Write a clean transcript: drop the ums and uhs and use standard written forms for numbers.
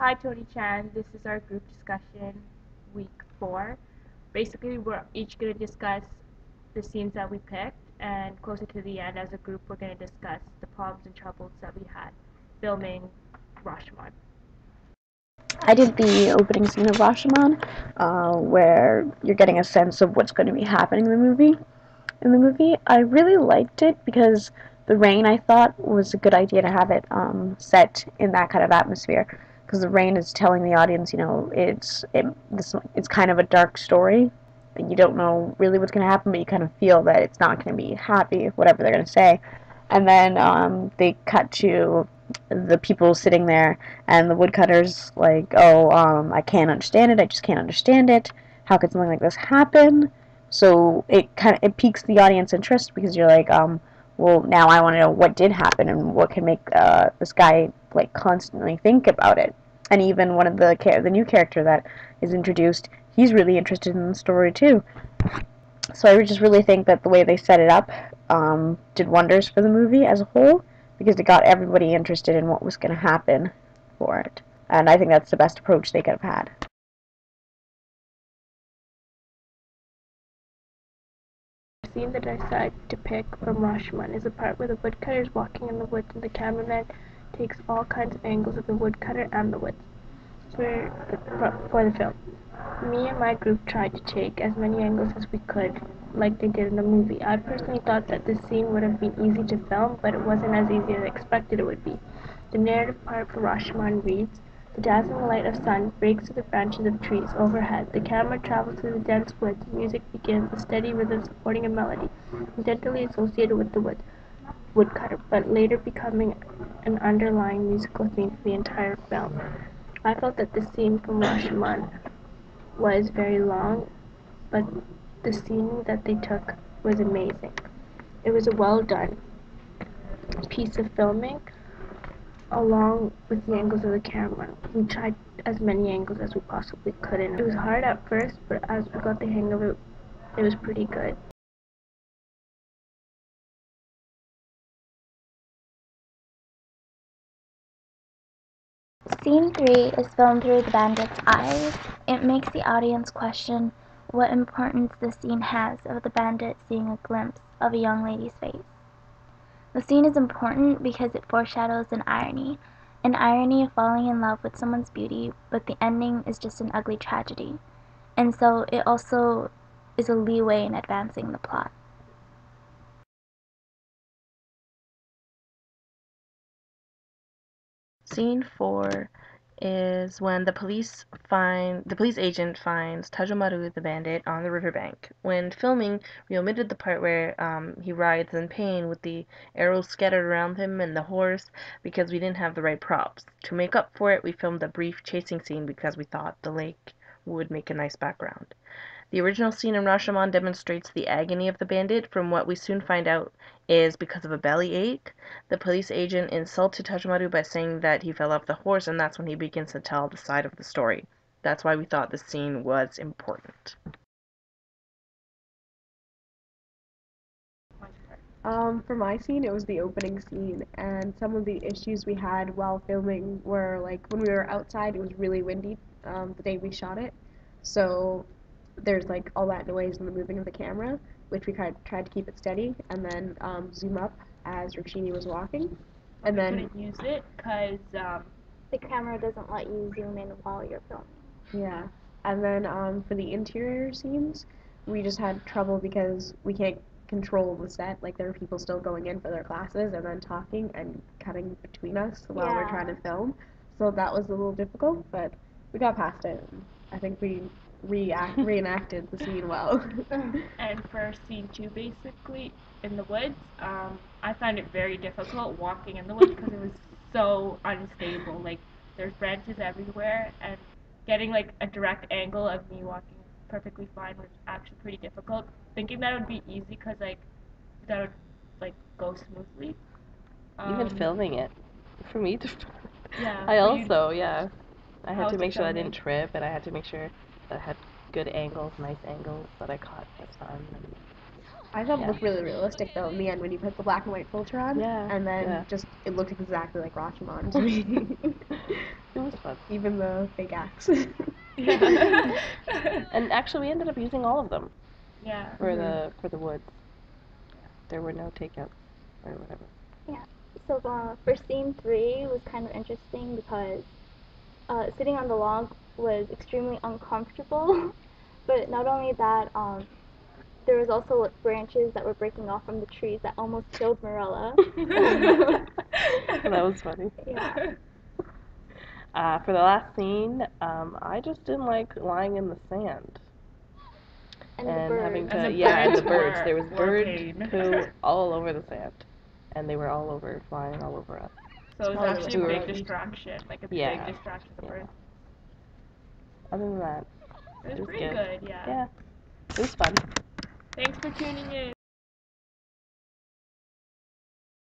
Hi, Tony Chan. This is our group discussion week 4. Basically, we're each going to discuss the scenes that we picked, and closer to the end, as a group, we're going to discuss the problems and troubles that we had filming Rashomon. I did the opening scene of Rashomon, where you're getting a sense of what's going to be happening in the movie. I really liked it because the rain, I thought, was a good idea to have it set in that kind of atmosphere. Because the rain is telling the audience, it's kind of a dark story. You don't know really what's going to happen, but you kind of feel that it's not going to be happy, whatever they're going to say. And then they cut to the people sitting there, and the woodcutters like, oh, I can't understand it. I just can't understand it. How could something like this happen? So it piques the audience interest because you're like, well, now I want to know what did happen and what can make this guy like constantly think about it. And even one of the new character that is introduced, he's really interested in the story too. So I just really think that the way they set it up did wonders for the movie as a whole because it got everybody interested in what was going to happen for it. And I think that's the best approach they could have had. The scene that I decided to pick from Rashomon is the part where the woodcutter is walking in the woods and the cameraman takes all kinds of angles of the woodcutter and the woods for the film. Me and my group tried to take as many angles as we could, like they did in the movie. I personally thought that this scene would have been easy to film, but it wasn't as easy as I expected it would be. The narrative part for Rashomon reads, the dazzling light of sun breaks through the branches of trees overhead. The camera travels through the dense woods. Music begins, a steady rhythm supporting a melody, intently associated with the woodcutter, but later becoming an underlying musical theme for the entire film. I felt that the scene from Rashomon was very long, but the scene that they took was amazing. It was a well done piece of filming, along with the angles of the camera. We tried as many angles as we possibly could, and it was hard at first, but as we got the hang of it, it was pretty good. Scene 3 is filmed through the bandit's eyes. It makes the audience question what importance the scene has of the bandit seeing a glimpse of a young lady's face. The scene is important because it foreshadows an irony of falling in love with someone's beauty, but the ending is just an ugly tragedy. And so it also is a leeway in advancing the plot. Scene 4 is when the police agent finds Tajomaru the bandit on the riverbank. When filming, we omitted the part where he writhes in pain with the arrows scattered around him and the horse because we didn't have the right props. To make up for it, we filmed a brief chasing scene because we thought the lake would make a nice background. The original scene in Rashomon demonstrates the agony of the bandit. From what we soon find out is because of a belly ache. The police agent insulted Tajomaru by saying that he fell off the horse, and that's when he begins to tell the side of the story. That's why we thought the scene was important. For my scene, it was the opening scene, and some of the issues we had while filming were like when we were outside, it was really windy the day we shot it, so there's like all that noise and the moving of the camera, which we tried to keep it steady, and then zoom up as Rashini was walking, and We then couldn't use it because The camera doesn't let you zoom in while you're filming. yeah, and then for the interior scenes, we just had trouble because we can't control the set. Like there are people still going in for their classes and then talking and cutting between us while we're trying to film. So that was a little difficult, but we got past it. I think we reenacted the scene well. and for scene 2, basically in the woods, I found it very difficult walking in the woods because it was so unstable. Like there's branches everywhere, and getting like a direct angle of me walking perfectly fine was actually pretty difficult. Thinking that it would be easy because like that would like go smoothly. Even filming it, for me to, Yeah. I for you to- also, yeah, I How had to was make it sure I filming? didn't trip, and I had to make sure that I had good angles, nice angles that I caught this time. And I thought it Yeah. looked really realistic though in the end when you put the black and white filter on. Yeah, And then yeah. just it looked exactly like Rashomon to me. It was fun. Even the fake axe. And actually, we ended up using all of them Yeah. for the woods. There were no takeouts or whatever. So for scene 3 was kind of interesting because sitting on the log was extremely uncomfortable. But not only that, there was also branches that were breaking off from the trees that almost killed Marilla. That was funny. Yeah. For the last scene, I just didn't like lying in the sand And the and birds. having to, And the yeah, and the birds birds. There was were bird pain. poo all over the sand, and they were all over, flying all over us. So it was Probably actually the a big worst. distraction, like a Yeah. big distraction to Yeah. birds. Other than that, It was was pretty good. good, yeah. Yeah, it was fun. Thanks for tuning in.